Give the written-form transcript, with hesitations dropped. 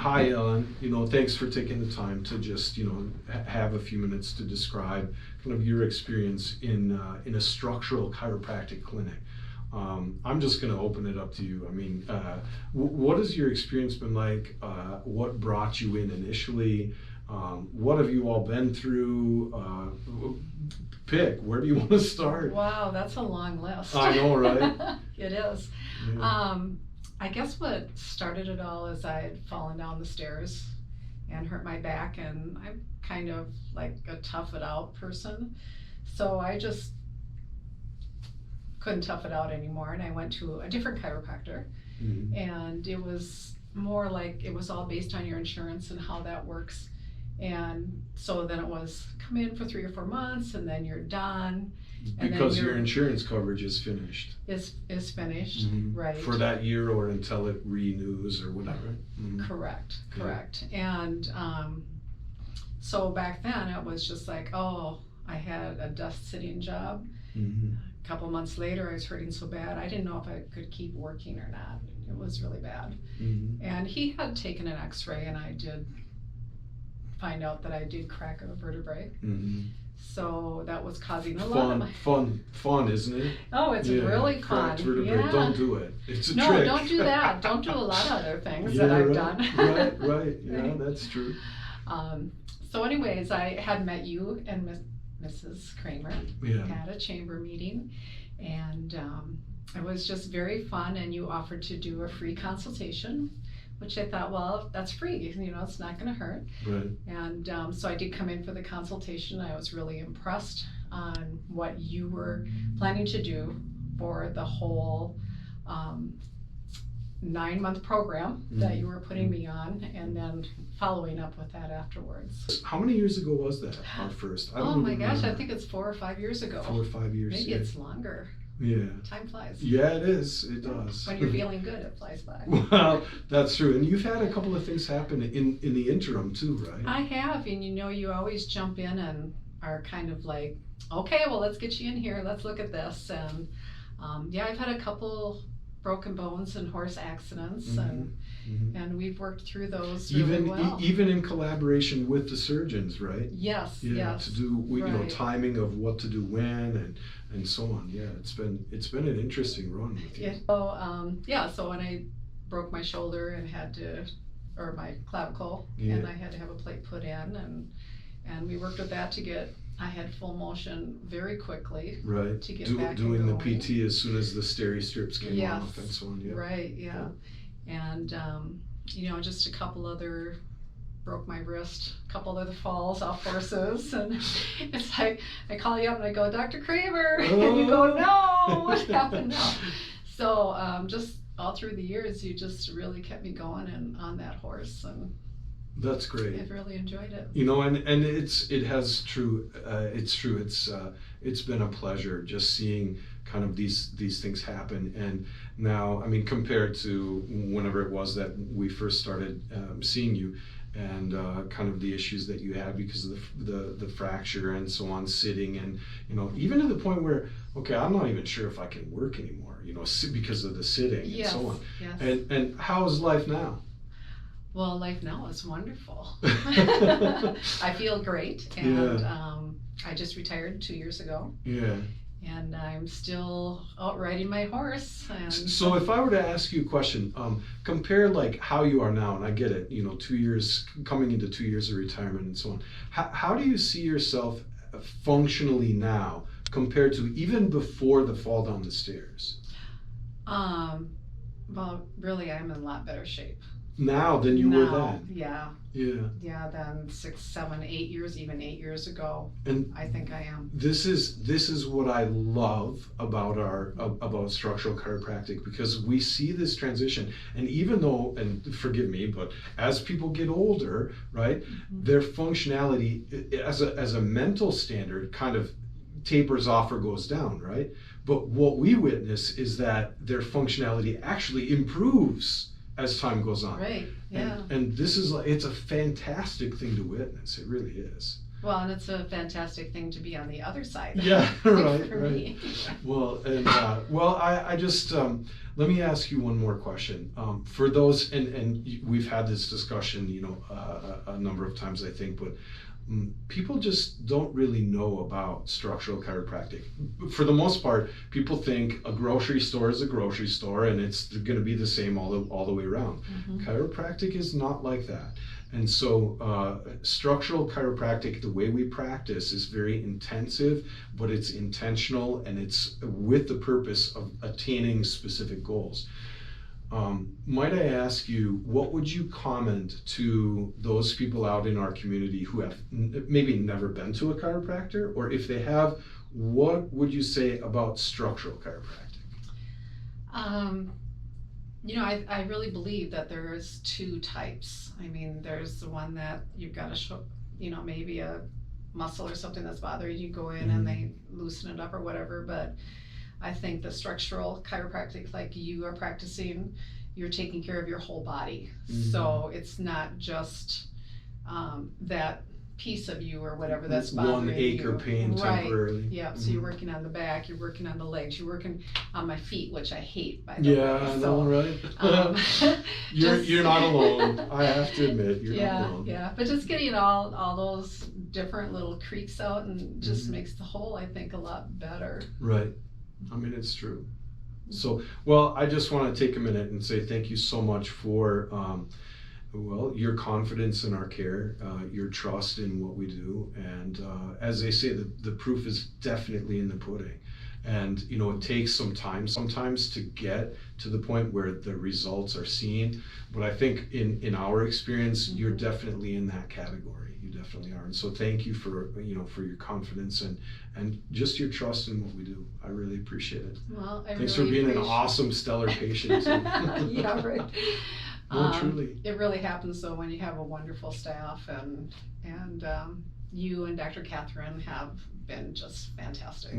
Hi, Ellen. Thanks for taking the time to just, have a few minutes to describe kind of your experience in a structural chiropractic clinic. I'm just going to open it up to you. I mean, what has your experience been like? What brought you in initially? What have you all been through? Pick, where do you want to start? Wow, that's a long list. I know, right? It is. Yeah. I guess what started it all is I had fallen down the stairs and hurt my back, and I'm kind of like a tough it out person. So I just couldn't tough it out anymore, and I went to a different chiropractor. Mhm. And it was more like it was all based on your insurance and how that works. And so then it was come in for 3 or 4 months and then you're done. And Because then your insurance coverage is finished. is finished, Mhm. right? For that year or until it renews or whatever. Mhm. Correct. And so back then it was just like, oh, I had a desk sitting job. Mhm. A couple months later I was hurting so bad I didn't know if I could keep working or not. It was really bad. Mhm. And he had taken an x-ray and I did find out that I did crack a vertebrae. Mhm. So that was causing a lot of my... Fun, isn't it? Oh, it's Yeah, really cracked fun. vertebrae. Yeah. Don't do it. It's a No, trick. don't do that. Don't do a lot of other things Yeah, that I've right, done. right. Yeah, Right. that's true. So anyways, I had met you and Mrs. Kramer Yeah. at a chamber meeting, and it was just very fun, and you offered to do a free consultation, which I thought, well, that's free, it's not gonna hurt. Right. And so I did come in for the consultation. I was really impressed on what you were planning to do for the whole 9-month program that you were putting me on, and then following up with that afterwards. How many years ago was that, our first? Oh my gosh, remember. I think it's 4 or 5 years ago. 4 or 5 years. Maybe yeah. it's longer. Yeah. Time flies. Yeah, it is. It does. When you're feeling good, it flies by. Well, that's true. And you've had a couple of things happen in the interim too, right? I have, and you always jump in and are kind of like, okay, well, let's get you in here. Let's look at this. And yeah, I've had a couple broken bones and horse accidents, and we've worked through those really well. Even in collaboration with the surgeons, right? Yes, Yeah, yes. to do right. timing of what to do when and so on. Yeah, it's been an interesting run with you. Yeah. So when I broke my shoulder and or my clavicle, Yeah. and I had to have a plate put in, and we worked with that to get. I had full motion very quickly. Right. To get back doing the and going. PT as soon as the steri strips came Yes. off and so on. Yeah. Right. Yeah. And just a couple other. Broke my wrist, a couple other falls off horses, and it's like I call you up and I go, Dr. Kramer, and you go, no, what happened now? So just all through the years, you just really kept me going and on that horse, and That's great. I've really enjoyed it. And it's true. It's been a pleasure just seeing kind of these things happen. And now, I mean, compared to whenever it was that we first started seeing you, and kind of the issues that you had because of the fracture and so on, sitting, and even to the point where, okay, I'm not even sure if I can work anymore, because of the sitting and so on. Yes. And how is life now? Well, life now is wonderful. I feel great, and I just retired 2 years ago. Yeah. And I'm still out riding my horse. And so if I were to ask you a question, compare like how you are now, and I get it, 2 years, coming into 2 years of retirement and so on. How do you see yourself functionally now compared to even before the fall down the stairs? Well, really, I'm in a lot better shape now than you were then. Yeah, than 6, 7, 8 years, even 8 years ago. And I think I am. This is what I love about about structural chiropractic, because we see this transition, and even though, and forgive me, but as people get older, right, their functionality as a mental standard kind of tapers off or goes down, right? But what we witness is that their functionality actually improves as time goes on. Right. Yeah. And this is it's a fantastic thing to witness. It really is. Well, and it's a fantastic thing to be on the other side. Yeah, right, for right. me. Well, and I just let me ask you one more question. For those, and we've had this discussion, a number of times, I think, but people just don't really know about structural chiropractic. For the most part, people think a grocery store is a grocery store, and it's going to be the same all the way around. Mm-hmm. Chiropractic is not like that. And so structural chiropractic, the way we practice, is very intensive, but it's intentional, and it's with the purpose of attaining specific goals. Might I ask you, what would you comment to those people out in our community who have maybe never been to a chiropractor, or if they have, what would you say about structural chiropractic? I really believe that there's two types. I mean, there's the one that you've got to show, maybe a muscle or something that's bothering you, go in and they loosen it up or whatever. But I think the structural chiropractic, like you are practicing, you're taking care of your whole body. So it's not just that piece of you or whatever that's bothering you. 1 ache or pain temporarily. Yeah, so you're working on the back, you're working on the legs, you're working on my feet, which I hate, by the way. Yeah, I know, right? You're not alone. I have to admit, you're not alone. Yeah, but just getting all those different little creaks out and just makes the whole, I think, a lot better. Right. I mean, it's true. So, well, I just want to take a minute and say thank you so much for your confidence in our care, your trust in what we do, and as they say, the proof is definitely in the pudding. And it takes some time sometimes to get to the point where the results are seen, but I think in our experience, you're definitely in that category. You definitely are. And so thank you for your confidence and just your trust in what we do. I really appreciate it. Well, thanks for being an awesome, stellar patient too. Yeah, right. No, truly. It really happens though when you have a wonderful staff, and you and Dr. Catherine have been just fantastic.